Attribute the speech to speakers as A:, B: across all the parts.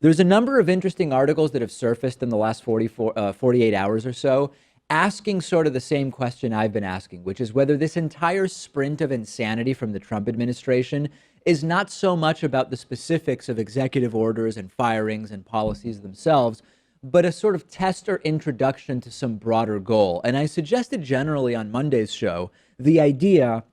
A: There's a number of interesting articles that have surfaced in the last 48 hours or so, asking sort of the same question I've been asking, which is whether this entire sprint of insanity from the Trump administration is not so much about the specifics of executive orders and firings and policies themselves, but a sort of test or introduction to some broader goal. And I suggested generally on Monday's show the idea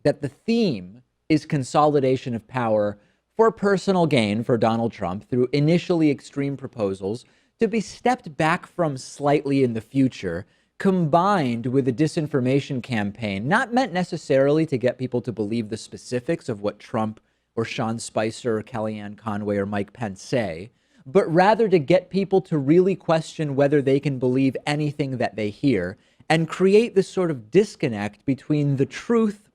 A: that the theme is consolidation of power for personal gain for Donald Trump through initially extreme proposals to be stepped back from slightly in the future, combined with a disinformation campaign, not meant necessarily to get people to believe the specifics of what Trump or Sean Spicer or Kellyanne Conway or Mike Pence say, but rather to get people to really question whether they can believe anything that they hear and create this sort of disconnect between the truth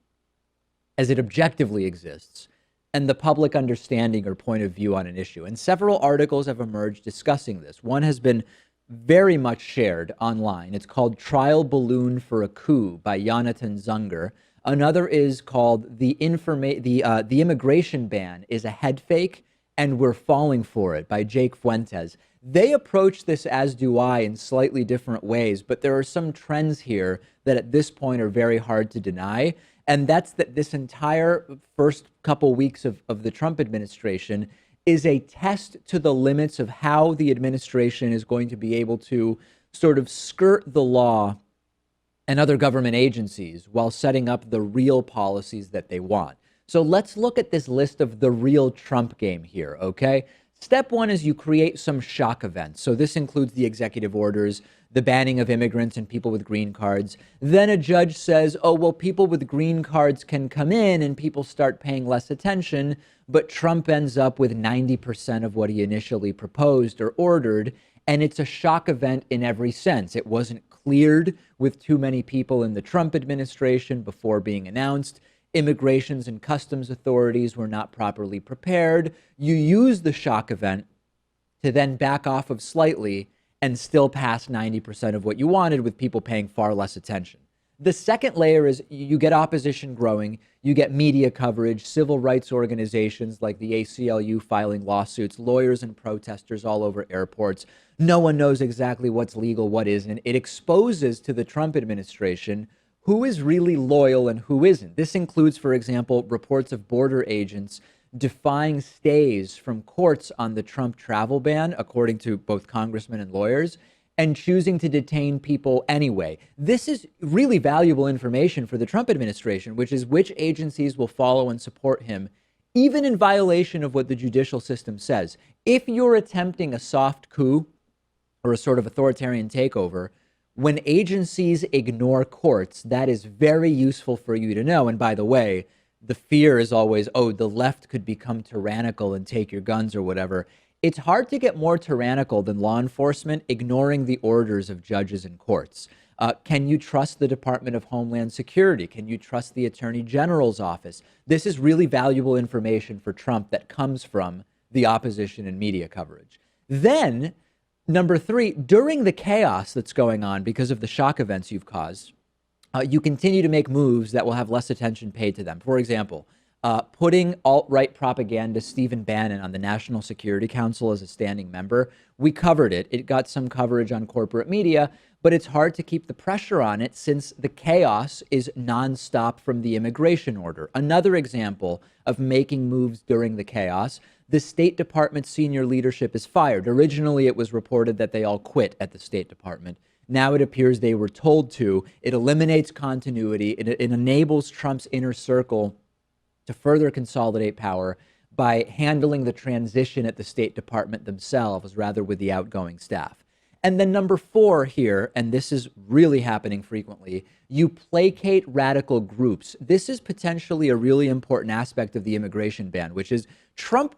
A: as it objectively exists and the public understanding or point of view on an issue. And several articles have emerged discussing this. One has been very much shared online. It's called Trial Balloon for a Coup by Jonathan Zunger. Another is called The Immigration Ban is a Head Fake and We're Falling for It by Jake Fuentes. They approach this, as do I, in slightly different ways, but there are some trends here that at this point are very hard to deny. And that's that this entire first couple weeks of the Trump administration is a test to the limits of how the administration is going to be able to sort of skirt the law and other government agencies while setting up the real policies that they want. So let's look at this list of the real Trump game here, okay? Step one is you create some shock events. So this includes the executive orders, the banning of immigrants and people with green cards. Then a judge says, oh, well, people with green cards can come in and people start paying less attention. But Trump ends up with 90% of what he initially proposed or ordered. And it's a shock event in every sense. It wasn't cleared with too many people in the Trump administration before being announced. Immigrations and customs authorities were not properly prepared. You use the shock event to then back off of slightly and still pass 90% of what you wanted with people paying far less attention. The second layer is you get opposition growing, you get media coverage, civil rights organizations like the ACLU filing lawsuits, lawyers and protesters all over airports. No one knows exactly what's legal, what isn't. It exposes to the Trump administration who is really loyal and who isn't. This includes, for example, reports of border agents defying stays from courts on the Trump travel ban, according to both congressmen and lawyers, and choosing to detain people anyway. This is really valuable information for the Trump administration, which is which agencies will follow and support him, even in violation of what the judicial system says. If you're attempting a soft coup or a sort of authoritarian takeover, when agencies ignore courts, that is very useful for you to know. And by the way, the fear is always, oh, the left could become tyrannical and take your guns or whatever. It's hard to get more tyrannical than law enforcement ignoring the orders of judges and courts. Can you trust the Department of Homeland Security? Can you trust the Attorney General's office? This is really valuable information for Trump that comes from the opposition and media coverage. Then, number three, during the chaos that's going on because of the shock events you've caused, you continue to make moves that will have less attention paid to them. For example, putting alt-right propagandist Stephen Bannon on the National Security Council as a standing member. We covered it. It got some coverage on corporate media, but it's hard to keep the pressure on it since the chaos is nonstop from the immigration order. Another example of making moves during the chaos, the State Department senior leadership is fired. Originally, it was reported that they all quit at the State Department. Now it appears they were told to. It eliminates continuity. It enables Trump's inner circle to further consolidate power by handling the transition at the State Department themselves rather with the outgoing staff. And then number four here, and this is really happening frequently, you placate radical groups. This is potentially a really important aspect of the immigration ban, which is Trump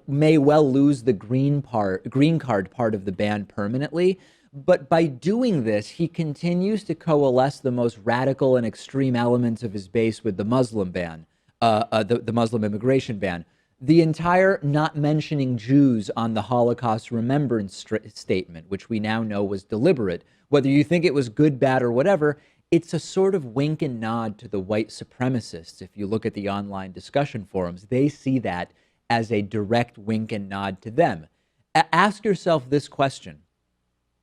A: may well lose the green card part of the ban permanently. But by doing this, he continues to coalesce the most radical and extreme elements of his base with the Muslim ban, the Muslim immigration ban. The entire not mentioning Jews on the Holocaust remembrance statement, which we now know was deliberate, whether you think it was good, bad, or whatever, it's a sort of wink and nod to the white supremacists. If you look at the online discussion forums, they see that as a direct wink and nod to them. Ask yourself this question.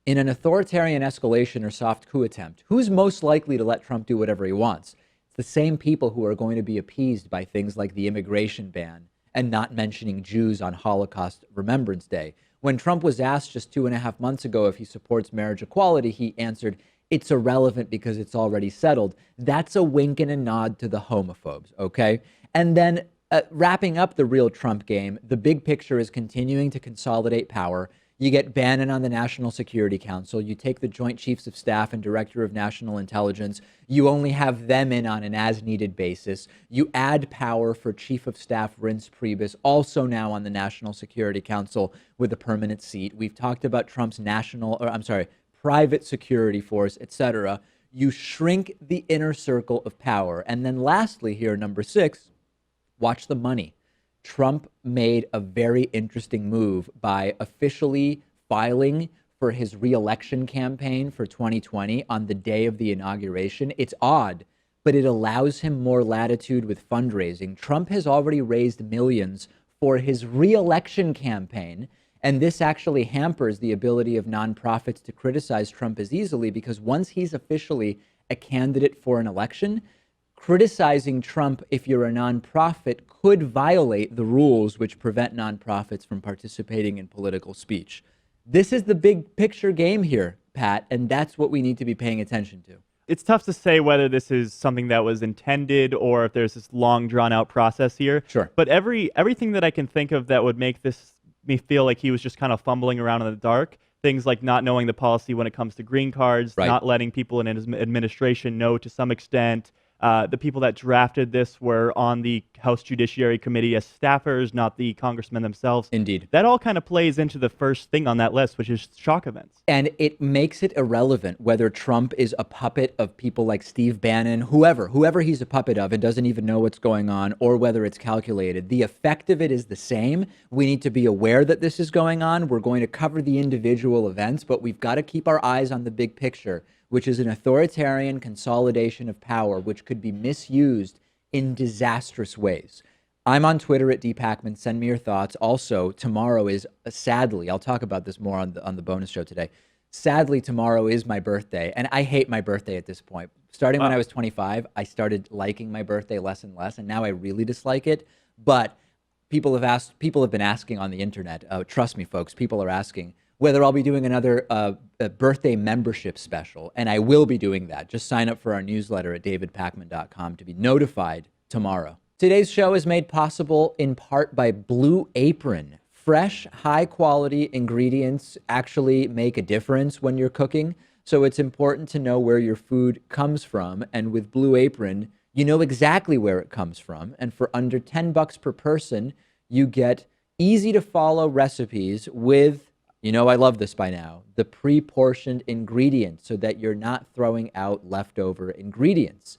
A: In an authoritarian escalation or soft coup attempt, who's most likely to let Trump do whatever he wants? It's the same people who are going to be appeased by things like the immigration ban and not mentioning Jews on Holocaust Remembrance Day. When Trump was asked just 2.5 months ago if he supports marriage equality, he answered, it's irrelevant because it's already settled. That's a wink and a nod to the homophobes, okay? And then wrapping up the real Trump game, the big picture is continuing to consolidate power. You get Bannon on the National Security Council. You take the Joint Chiefs of Staff and Director of National Intelligence. You only have them in on an as-needed basis. You add power for Chief of Staff Reince Priebus, also now on the National Security Council with a permanent seat. We've talked about Trump's private security force, etc. You shrink the inner circle of power. And then lastly here, number 6, watch the money. Trump made a very interesting move by officially filing for his reelection campaign for 2020 on the day of the inauguration. It's odd, but it allows him more latitude with fundraising. Trump has already raised millions for his reelection campaign, and this actually hampers the ability of nonprofits to criticize Trump as easily because once he's officially a candidate for an election, criticizing Trump if you're a nonprofit could violate the rules which prevent nonprofits from participating in political speech. This is the big picture game here, Pat, and that's what we need to be paying attention to.
B: It's tough to say whether this is something that was intended or if there's this long drawn out process here.
A: Sure.
B: But everything that I can think of that would make me feel like he was just kind of fumbling around in the dark, things like not knowing the policy when it comes to green cards,
A: right,
B: not letting people in his administration know to some extent. The people that drafted this were on the House Judiciary Committee as staffers, not the congressmen themselves.
A: Indeed.
B: That all kind of plays into the first thing on that list, which is shock events.
A: And it makes it irrelevant whether Trump is a puppet of people like Steve Bannon, whoever he's a puppet of and doesn't even know what's going on, or whether it's calculated. The effect of it is the same. We need to be aware that this is going on. We're going to cover the individual events, but we've got to keep our eyes on the big picture, which is an authoritarian consolidation of power, which could be misused in disastrous ways. I'm on Twitter at @dpakman. Send me your thoughts. Also, tomorrow is, sadly, I'll talk about this more on the bonus show today. Sadly, tomorrow is my birthday, and I hate my birthday at this point. Starting when I was 25, I started liking my birthday less and less, and now I really dislike it. But people have been asking on the internet. Trust me, folks, people are asking whether I'll be doing another birthday membership special, and I will be doing that. Just sign up for our newsletter at davidpakman.com to be notified tomorrow. Today's show is made possible in part by Blue Apron. Fresh, high-quality ingredients actually make a difference when you're cooking, so it's important to know where your food comes from, and with Blue Apron, you know exactly where it comes from, and for under $10 per person, you get easy-to-follow recipes with, you know I love this by now, the pre-portioned ingredients so that you're not throwing out leftover ingredients.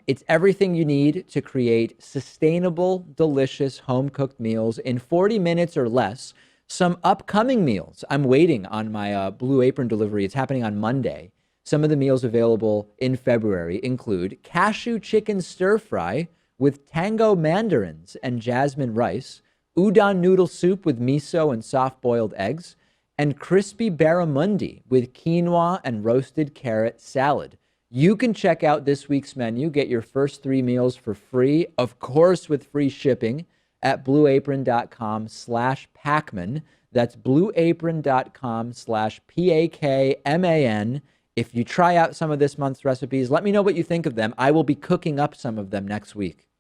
A: It's everything you need to create sustainable, delicious, home-cooked meals in 40 minutes or less. Some upcoming meals. I'm waiting on my Blue Apron delivery. It's happening on Monday. Some of the meals available in February include cashew chicken stir-fry with tango mandarins and jasmine rice, udon noodle soup with miso and soft-boiled eggs, and crispy barramundi with quinoa and roasted carrot salad. You can check out this week's menu, get your first 3 meals for free, of course with free shipping, at blueapron.com/Pakman. That's blueapron.com/PAKMAN. If you try out some of this month's recipes, let me know what you think of them. I will be cooking up some of them next week.